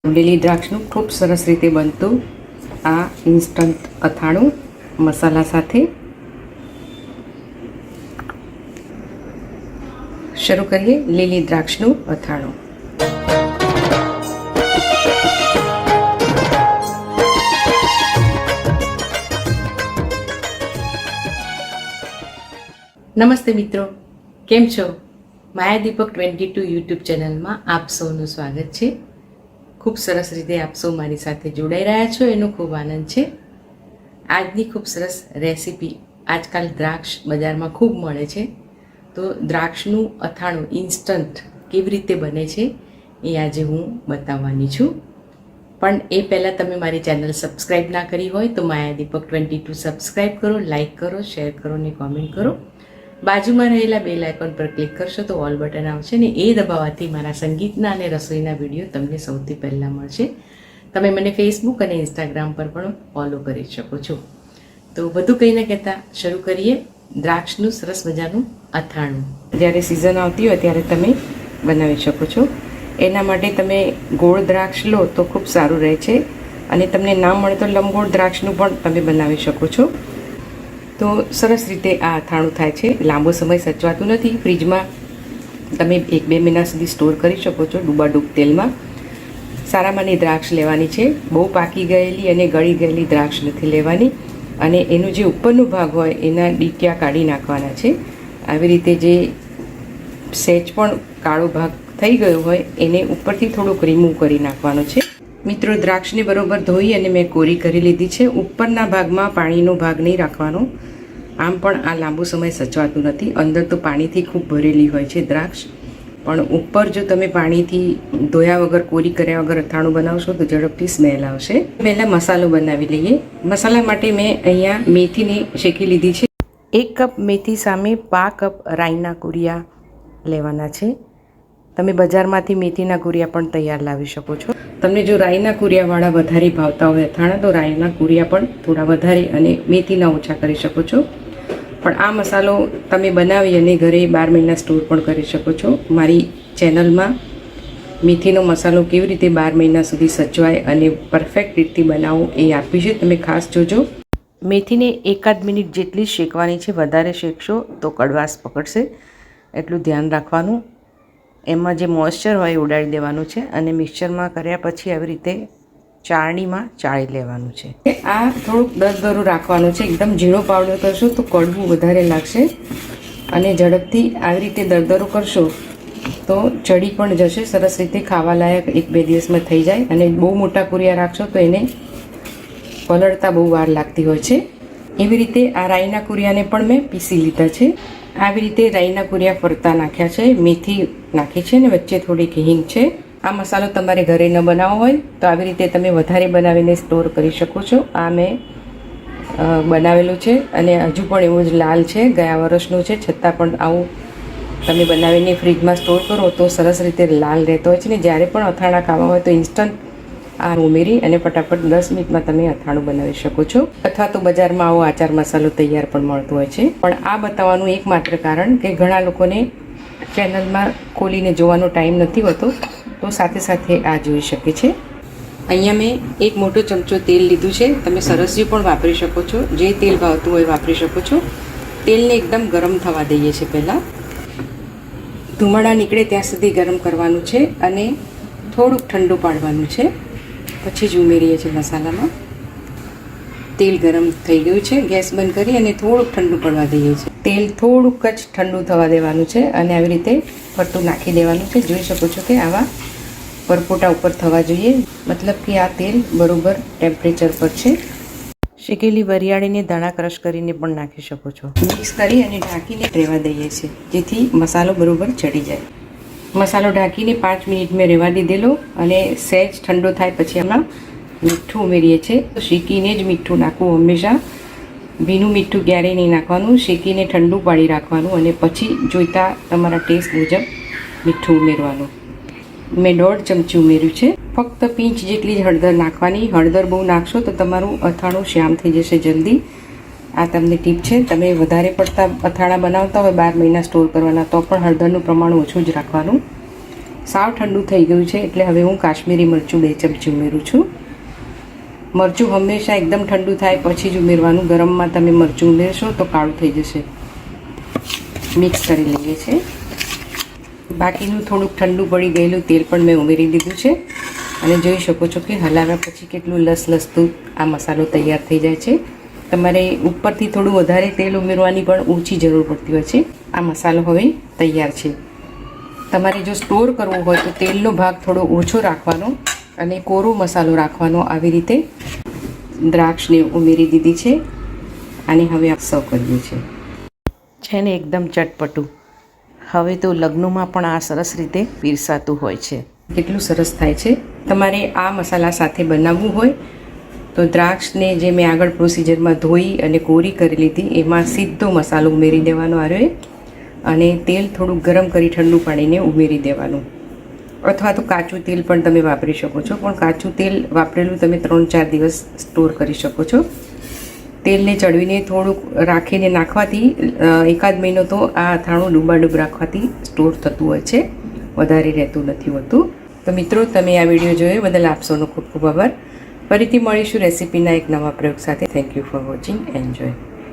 લીલી દ્રાક્ષનું ખૂબ સરસ રીતે બનતું આ ઇન્સ્ટન્ટ અથાણું મસાલા સાથે શરૂ કરીએ. લીલી દ્રાક્ષનું અથાણું. નમસ્તે મિત્રો, કેમ છો? માયા દીપક 22 યુટ્યુબ ચેનલમાં આપ સૌનું સ્વાગત છે. ખૂબ સરસ રીતે આપ સૌ મારી સાથે જોડાઈ રહ્યા છો એનો ખૂબ આનંદ છે. આજની ખૂબ સરસ રેસીપી, આજકાલ દ્રાક્ષ બજારમાં ખૂબ મળે છે, તો દ્રાક્ષનું અથાણું ઇન્સ્ટન્ટ કેવી રીતે બને છે એ આજે હું બતાવવાની છું. પણ એ પહેલાં તમે મારી ચેનલ સબસ્ક્રાઈબ ના કરી હોય તો માયા દીપક 22 સબસ્ક્રાઈબ કરો, લાઇક કરો, શેર કરો ને કોમેન્ટ કરો. બાજુમાં રહેલા બેલ આઇકોન પર ક્લિક કરશો તો ઓલ બટન આવશે ને એ દબાવવાથી મારા સંગીતના અને રસોઈના વિડીયો તમને સૌથી પહેલાં મળશે. તમે મને ફેસબુક અને ઇન્સ્ટાગ્રામ પર પણ ફોલો કરી શકો છો. તો વધુ કંઈ ન કહેતા શરૂ કરીએ દ્રાક્ષનું સરસ મજાનું અથાણું. જ્યારે સિઝન આવતી હોય ત્યારે તમે બનાવી શકો છો. એના માટે તમે ગોળ દ્રાક્ષ લો તો ખૂબ સારું રહે છે, અને તમને ના મળે તો લંબગોળ દ્રાક્ષનું પણ તમે બનાવી શકો છો. તો સરસ રીતે આ અથાણું થાય છે. લાંબો સમય સચવાતું નથી. ફ્રીજમાં તમે 1-2 મહિના સુધી સ્ટોર કરી શકો છો ડૂબાડૂબ તેલમાં. સારામાંની દ્રાક્ષ લેવાની છે, બહુ પાકી ગયેલી અને ગળી ગયેલી દ્રાક્ષ નથી લેવાની. અને એનું જે ઉપરનો ભાગ હોય એના ડીટિયા કાઢી નાખવાના છે. આવી રીતે જે સહેજ પણ કાળો ભાગ થઈ ગયો હોય એને ઉપરથી થોડુંક રિમૂવ કરી નાખવાનો છે. મિત્રો, દ્રાક્ષને બરોબર ધોઈ અને મેં કોરી કરી લીધી છે. ઉપરના ભાગમાં પાણીનો ભાગ નહીં રાખવાનો. આમ પણ આ લાંબો સમય સચવાતું નથી. અંદર તો પાણીથી ખૂબ ભરેલી હોય છે દ્રાક્ષ, પણ ઉપર જો તમે પાણીથી ધોયા વગર, કોરી કર્યા વગર અથાણું બનાવશો તો ઝડપથી સ્મેલ આવશે. પહેલાં મસાલો બનાવી લઈએ. મસાલા માટે મેં અહીંયા મેથીને શેકી લીધી છે. 1 કપ મેથી સામે 5 કપ રાઈના કુરિયા લેવાના છે. તમે બજારમાંથી મેથીના કુરિયા પણ તૈયાર લાવી શકો છો. તમને જો રાઈના કુરિયાવાળા વધારે ભાવતા હોય અથાણા તો રાઈના કુરિયા પણ થોડા વધારે અને મેથીના ઓછા કરી શકો છો. પણ આ મસાલો તમે બનાવી અને ઘરે 12 મહિના સ્ટોર પણ કરી શકો છો. મારી ચેનલમાં મેથીનો મસાલો કેવી રીતે 12 મહિના સુધી સચવાય અને પરફેક્ટ રીતથી બનાવો એ આપ્યું છે, તમે ખાસ જોજો. મેથીને 1-8 મિનિટ જેટલી શેકવાની છે. વધારે શેકશો તો કડવાશ પકડશે, એટલું ધ્યાન રાખવાનું. એમાં જે મોઇશ્ચર હોય એ ઉડાડી દેવાનું છે અને મિક્સચરમાં કર્યા પછી આવી રીતે ચાળણીમાં ચાળી લેવાનું છે. આ થોડુંક દરદરું રાખવાનું છે. એકદમ ઝીણો પાવડર કરશો તો કડવું વધારે લાગશે, અને ઝડપથી આવી રીતે દરદરું કરશો તો ચડી પણ જશે. સરસ રીતે ખાવા લાયક 1-2 દિવસમાં થઈ જાય. અને બહુ મોટા કુરિયા રાખશો તો એને પલળતા બહુ વાર લાગતી હોય છે. એવી રીતે આ રાઈના કુરિયાને પણ મેં પીસી લીધા છે. આવી રીતે રાઈના કુરિયા ફરતા નાખ્યા છે. મેથી નાખી છે ને વચ્ચે થોડીક હિંગ છે. આ મસાલો તમારે ઘરે ન બનાવવો હોય તો આવી રીતે તમે વધારે બનાવીને સ્ટોર કરી શકો છો. આ મેં બનાવેલું છે અને હજુ પણ એવું જ લાલ છે. ગયા વર્ષનું છે, છતાં પણ આવું તમે બનાવીને ફ્રીજમાં સ્ટોર કરો તો સરસ રીતે લાલ રહેતો હોય છે ને જ્યારે પણ અથાણા ખાવા હોય તો ઇન્સ્ટન્ટ આ ઉમેરી અને ફટાફટ 10 મિનિટમાં તમે અથાણું બનાવી શકો છો. અથવા તો બજારમાં આવો આચાર મસાલો તૈયાર પણ મળતો હોય છે. પણ આ બતાવવાનું એકમાત્ર કારણ કે ઘણા લોકોને ચેનલમાં ખોલીને જોવાનો ટાઈમ નથી હોતો, તો સાથે સાથે આ જોઈ શકે છે. અહીંયા મેં 1 મોટો ચમચો તેલ લીધું છે. તમે સરસ્યું પણ વાપરી શકો છો, જે તેલ ભાવતું હોય વાપરી શકો છો. તેલને એકદમ ગરમ થવા દઈએ છીએ. પહેલાં ધુમાડા નીકળે ત્યાં સુધી ગરમ કરવાનું છે અને થોડુંક ઠંડુ પાડવાનું છે. પછી જ ઉમેરીએ છીએ મસાલામાં. તેલ ગરમ થઈ ગયું છે. ગેસ બંધ કરી અને થોડુંક ઠંડુ પડવા દઈએ છીએ. તેલ થોડુંક જ ઠંડુ થવા દેવાનું છે અને આવી રીતે ફરતું નાખી દેવાનું છે. જોઈ શકો છો કે આવા પરપોટા ઉપર થવા જોઈએ, મતલબ કે આ તેલ બરોબર ટેમ્પરેચર પર છે. શેકેલી વરિયાળીને દાણા ક્રશ કરીને પણ નાખી શકો છો. મિક્સ કરી અને ઢાંકીને રહેવા દઈએ છીએ જેથી મસાલો બરોબર ચડી જાય. મસાલો ઢાંકીને 5 મિનિટ મેં રહેવા દીધેલો અને સહેજ ઠંડો થાય પછી એમાં મીઠું ઉમેરીએ છીએ. શેકીને જ મીઠું નાખવું હંમેશા. ભીનું મીઠું ક્યારેય નહીં નાખવાનું. શેકીને ઠંડુ પાડી રાખવાનું અને પછી જોઈતા તમારા ટેસ્ટ મુજબ મીઠું ઉમેરવાનું. મેં 1.5 ચમચી ઉમેર્યું છે. ફક્ત પિંચ જેટલી જ હળદર નાખવાની. હળદર બહુ નાખશો તો તમારું અથાણું શ્યામ થઈ જશે જલ્દી. આ તમને ટીપ છે. તમે વધારે પડતા અથાણા બનાવતા હોય 12 મહિના સ્ટોર કરવાના તો પણ હળદરનું પ્રમાણ ઓછું જ રાખવાનું. સાવ ઠંડુ થઈ ગયું છે એટલે હવે હું કાશ્મીરી મરચું 2 ચમચી ઉમેરું છું. મરચું હંમેશા એકદમ ઠંડુ થાય પછી જ ઉમેરવાનું. ગરમમાં તમે મરચું ઉમેરશો તો કાળું થઈ જશે. મિક્સ કરી લઈએ છીએ. બાકીનું થોડુંક ઠંડુ પડી ગયેલું તેલ પણ મેં ઉમેરી દીધું છે અને જોઈ શકો છો કે હલાવ્યા પછી કેટલું લસલસતું આ મસાલો તૈયાર થઈ જાય છે. તમારે ઉપરથી થોડું વધારે તેલ ઉમેરવાની પણ ઓછી જરૂર પડતી હોય છે. આ મસાલો હવે તૈયાર છે. તમારે જો સ્ટોર કરવો હોય તો તેલનો ભાગ થોડો ઓછો રાખવાનો અને કોરો મસાલો રાખવાનો. આવી રીતે દ્રાક્ષને ઉમેરી દીધી છે અને હવે સર્વ કરીએ છીએ. છે ને એકદમ ચટપટું. હવે તો લગ્નોમાં પણ આ સરસ રીતે પીરસાતું હોય છે. કેટલું સરસ થાય છે. તમારે આ મસાલા સાથે બનાવવું હોય તો દ્રાક્ષને જે મેં આગળ પ્રોસિજરમાં ધોઈ અને કોરી કરી લીધી એમાં સીધો મસાલો ઉમેરી દેવાનો આરે અને તેલ થોડું ગરમ કરી ઠંડુ પાણીને ઉમેરી દેવાનું. અથવા તો કાચું તેલ પણ તમે વાપરી શકો છો, પણ કાચું તેલ વાપરેલું તમે 3-4 દિવસ સ્ટોર કરી શકો છો. તેલને ચડવીને થોડુંક રાખીને નાખવાથી 1-8 મહિનો તો આ અથાણું ડૂબાડૂબ રાખવાથી સ્ટોર થતું હોય છે, વધારે રહેતું નથી હોતું. તો મિત્રો, તમે આ વિડીયો જોયો બદલ આપ સૌનો ખૂબ ખૂબ આભાર. ફરીથી મળીશું રેસીપીના એક નવા પ્રયોગ સાથે. Thank you for watching. Enjoy.